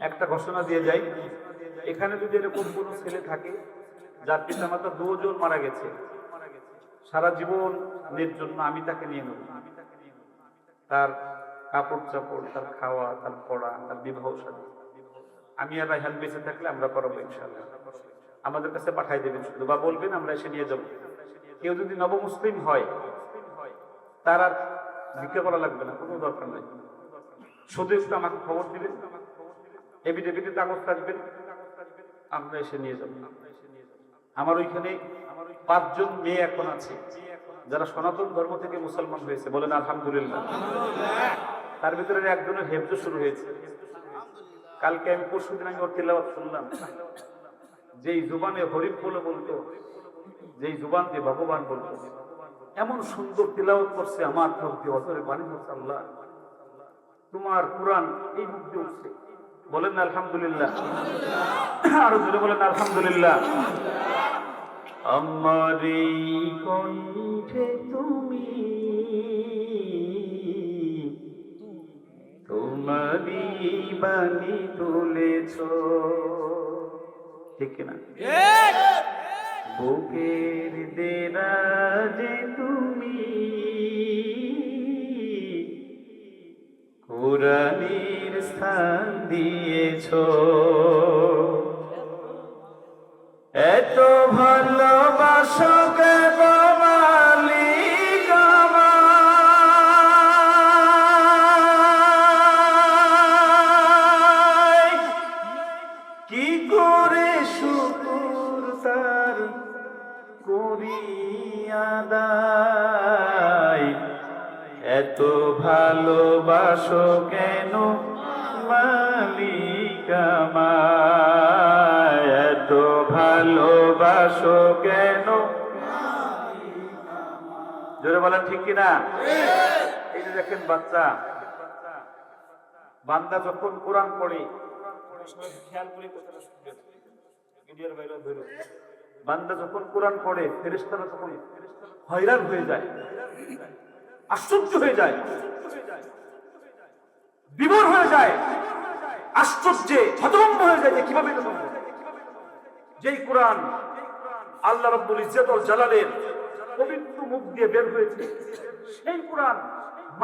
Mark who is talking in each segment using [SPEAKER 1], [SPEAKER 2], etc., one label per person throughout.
[SPEAKER 1] একটা ঘোষণা দিয়ে যাই, এখানে যদি এরকম কোনো ছেলে থাকে যার পিতামাতা দুজন মারা গেছে, সারা জীবনের জন্য আমি তাকে নিয়ে নেব। তার কাপড় চাপড়, তার খাওয়া, তার পড়া, তার বিবাহ শাদী আমি আর রায়হান বেঁচে থাকলে আমরা করাবো ইনশাআল্লাহ। আমাদের কাছে পাঠাই দেবেন শুধু, বা বলবেন আমরা এসে নিয়ে যাব। কেউ যদি নবমুসলিম হয় তার আর ভিক্ষা করা লাগবে না, কোনো দরকার নেই। শুধু একটু আমাকে খবর দিবেন, এবিডেভিটে কাগজ থাকবেন, আমরা এসে নিয়ে যাব। আমার ওইখানে 5 জন মেয়ে এখন আছে যারা সনাতন ধর্ম থেকে মুসলমান হয়েছে, বলেন আলহামদুলিল্লাহ। তার ভিতরে একজনের হেফজ শুরু হয়েছে। কালকে আমি পরশুদিন আমি ওর তেলাওয়াত শুনলাম, যেই জুবানে হরিফ বলে বলতো, যেই জুবান দিয়ে ভগবান বলতো, এমন সুন্দর তেলাওয়াত করছে, আমার চোখ দিয়ে অজরে পানি পড়ছে। আল্লাহ, তোমার কোরআন এই মুখ দিয়ে উঠছে, বলেন না আলহামদুলিল্লাহ। আরো জোরে বলেন আলহামদুলিল্লাহ। আমার এই কণ্ঠে তুমি তোমারই বাণী তুলেছ, ঠিক না? বুকের দেরাজে তুমি কোরআনের স্থান দিয়েছ। এত ভালোবাসো কেন মালিক আমায়, কি করে শুকর তার করি আদায়। এত ভালোবাসো কেন মালিক আমায়, এত ভালোবাসো কেন। জোরে বলেন ঠিক কিনা? এই যে দেখেন বাচ্চা, বান্দা যখন কোরআন পড়ে, খেয়াল করে কথাটা শুনবেন, মিডিয়ার বাইরে ধরো, বান্দা যখন কোরআন পড়ে ফেরেশতারা তখন হয়রান হয়ে যায়, আশ্চর্য হয়ে যায়, বিভোর হয়ে যায়, আশ্চর্যে হতভম্ব হয়ে যায় যে কিভাবে এটা সম্ভব। যেই কোরআন আল্লাহ রাব্বুল ইজ্জত ওয়াল জালালের পবিত্র মুখ দিয়ে বের হয়েছে, সেই কোরআন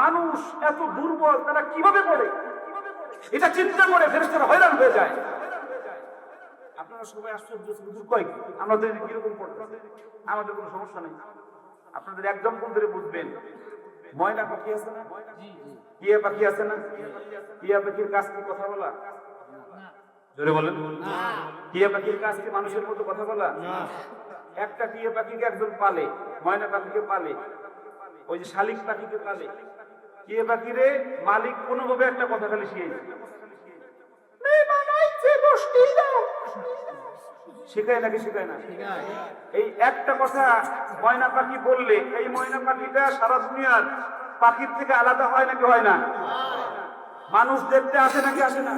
[SPEAKER 1] মানুষ এত দুর্বল, তারা কিভাবে পড়ে এটা চিন্তা করে ফেরেশতারা হয়রান হয়ে যায়। আপনারা সবাই আশ্চর্য, হুজুর কয় আমাদের কিরকম পড়তে, আমাদের কোনো সমস্যা নেই। আপনাদের একদম কোন ধরে বুঝবেন, ময়না পাখি আছে না, টিয়া পাখি আছে না, টিয়া পাখির কাজ কি কথা বলা? জোরে বলেন। টিয়া পাখির কাজ কি মানুষের মতো কথা বলা? একটা টিয়া পাখিকে একজন পালে, ময়না পাখিকে পালে, ওই যে শালিক পাখিকে পালে। টিয়া পাখিরে মালিক কোনোভাবে একটা কথা খালি শিখিয়েছে, শিখায় নাকি শিখায় না? এই একটা কথা ময়না পাখি বললে এই ময়না পাখিটা সারা দুনিয়ার পাখির থেকে আলাদা হয় নাকি হয় না? মানুষ দেখতে আসে নাকি আসে না?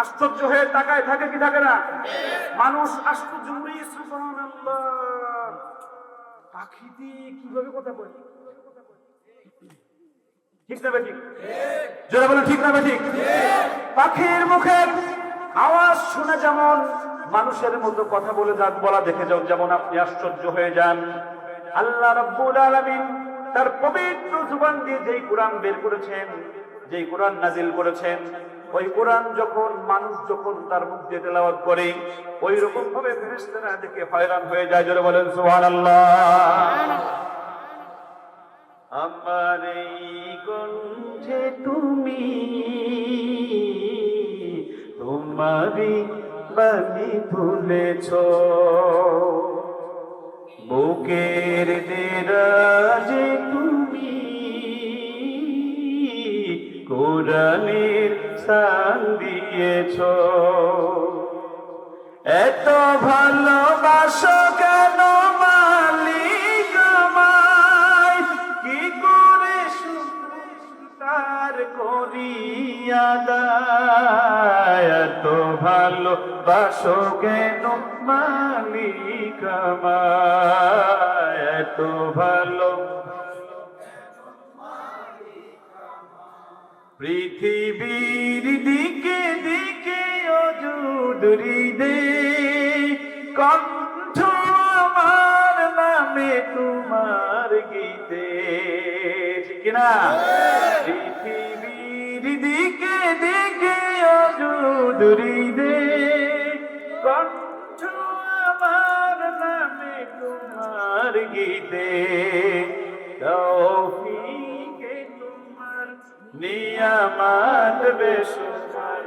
[SPEAKER 1] আশ্চর্য হয়ে তাকায় থাকে কি থাকে না? মানুষ আশ্চর্য হয়ে সুবহানাল্লাহ, পাখি দিয়ে কিভাবে কথা বলে, ঠিক না ঠিক? যারা বলেন ঠিক না ঠিক? পাখির মুখের আওয়াজ শুনে যেমন মানুষের মতো কথা বলে যাক বলা দেখে যাও, যেমন আপনি আশ্চর্য হয়ে যান। আল্লাহ রাব্বুল আলামিন তার পবিত্র জুবান দিয়ে যেই কোরআন বের করেছেন, যেই কোরআন নাজিল করেছেন, ওই কোরআন যখন মানুষ যখন তার মুখ দিয়ে তেলাওয়াত করে, ওই রকম ভাবে ফেরেশতারা দেখে হয়রান হয়ে যায়। জোরে বলেন সুবহানাল্লাহ। আমার এই কণ্ঠে তুমি তোমারই বাণী তুলেছ, বুকের দেরাজে তুমি কোরআনের স্থান দিয়েছ। এত ভালোবাসো কেন মালিক আমায়, কি করে তার করি আদায়। এত ভালোবাসো কেন মালিক আমায়, এত ভালো। পৃথিবীর দিকে দিকে হৃদে কণ্ঠ আমার নামে তোমার গীতে, ঠিক না? পৃথিবীর দিকে দিকে অযুদ হৃদে কণ্ঠ আমার নামে তোমার গীতে, তৌফিকে তোমার নিয়ামত বেশুমার,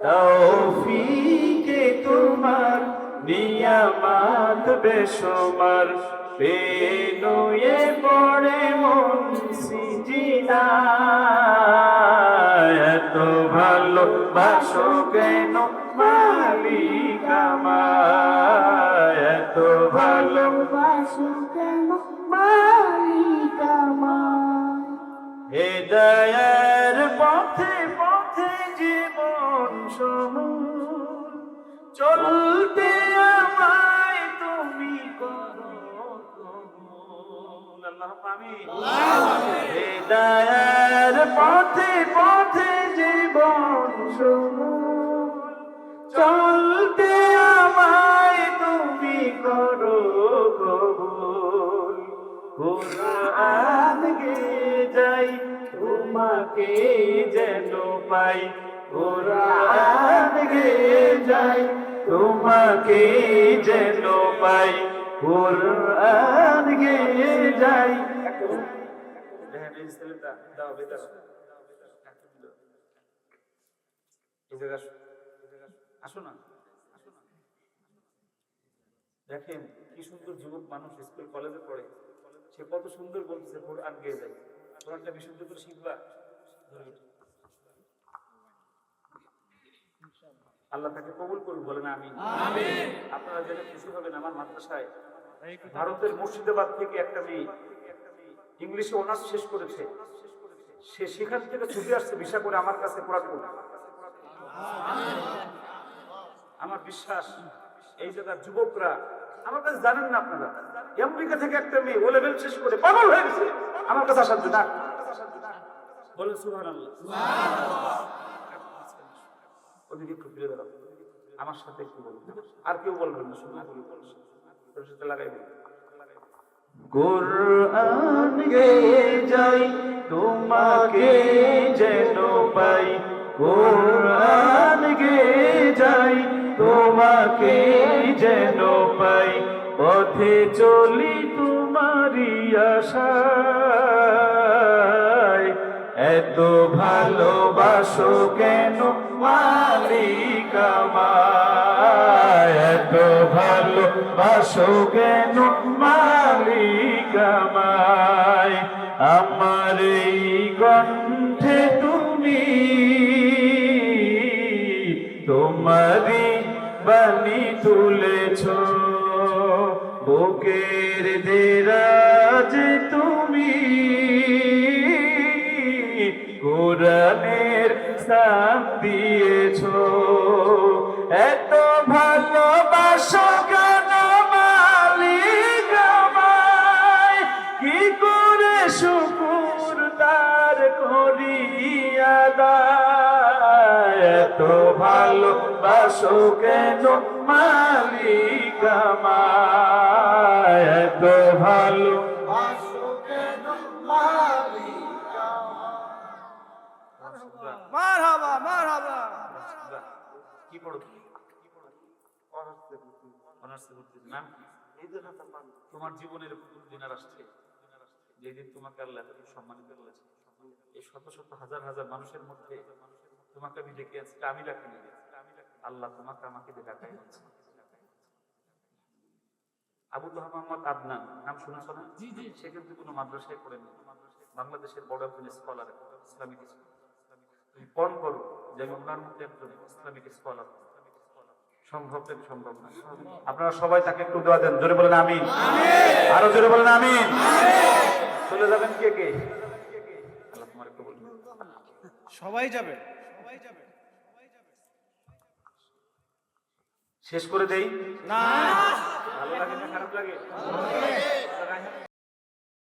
[SPEAKER 1] তৌফিকে তোমার নিয়ামত বেশুমার, পেনুয়ে পড়ে মন সিজদায়, এত ভালোবাসো কেন মালিক আমায়, এত ভালোবাসো কেন মালিক আমায়। হেদায়ের পথে পথে জীবন সমূল চলতে আমায় তুমি করো কবুল। আল্লাহুম্মা আমিন। হেদায়ের পথে পথে জীবন সমূল চলতে আমায় তুমি করো কবুল। কুরআন গে যাই তোমাকে যেন পাই, কুরআন গে যাই তোমাকে যেন পাই, কুরআন গে যাই। আসো না, দেখেন কি সুন্দর যুবক মানুষ, স্কুল কলেজে পড়ে, সে কত সুন্দর বলছে কোরআন গেয়ে যায়। কোরআনটা বিশুদ্ধ করে শিখবা, আল্লাহ তাকে কবুল করুন, বলেন আমিন। আপনারা জেনে খুশি হবেন, আমার মাদ্রাসায় ভারতের মুর্শিদাবাদ থেকে একটা মেয়ে ইংলিশে অনার্স শেষ করেছে, সে সেখান থেকে ছুটে আসছে ভিসা করে আমার কাছে কোরআন পড়তে। আমার বিশ্বাস এই জায়গার যুবকরা আমার কাছে, জানেন না আপনারা, আমেরিকা থেকে একটা মেয়ে ও লেভেল শেষ করে পাগল হয়ে গেছে আমার কাছে আসার জন্য। বলেন সুবহানাল্লাহ। ওদিকে একটু ফিরে দাঁড়াও, আমার সাথে একটু বলুন, আর কেউ বলবেন না, শুধু তোর সাথে লাগাইবেন। কুরআন গে যাই তোমাকে যেন পাই, কুরআন গে যাই তোমাকে যেন পাই, পথে চলি তোমারি আশায়, এত ভালোবাসো কেন মালিক আমায়, এত ভালোবাসো কেন মালিক আমায়। আমার এই কণ্ঠে তুমি তোমারি বাণী তুলেছ, বুকের দেরাজ তুমি কোরআনের স্থান দিয়েছ, এত ভালোবাসো কেন মালিক আমায়, কি করে শুকর তার করি আদায়, এত ভালোবাসো কেন মালিক আমায়, এত ভালোবাসো কেন মালিক আমায়।
[SPEAKER 2] মারহাবা মারহাবা।
[SPEAKER 1] কি পড়ো? অনার্সে ভর্তি। নাম কি? তোমার জীবনের কোন দিন আর আসছে যেদিন তোমাকে আল্লাহ এত সম্মানিত করেছে? এই শত শত হাজার হাজার মানুষের মধ্যে তোমাকে আমি ডেকে আছি, আমি ডাকিনি, আল্লাহ তোমাকে আমাকে ডাকাই হচ্ছে। আবুল্লাহ মোহাম্মদ আদনান নাম শুনেছ না? সে কিন্তু কোনো মাদ্রাসায় পড়েনি, বাংলাদেশের বড় একজন স্কলার, ইসলামিক স্কলার। তুমি পণ করো যে আমি ওনার মধ্যে একজন ইসলামিক স্কলার। সম্ভব থেকে সম্ভব না। আপনারা সবাই তাকে একটু দোয়া দেন, জোরে বলেন আমিন। আরো জোরে বলেন আমিন। চলে যাবেন কে কে? আল্লাহ তোমার একটু বলুন।
[SPEAKER 2] সবাই যাবে।
[SPEAKER 1] শেষ করে দেই
[SPEAKER 2] না,
[SPEAKER 1] ভালো লাগে না খারাপ লাগে?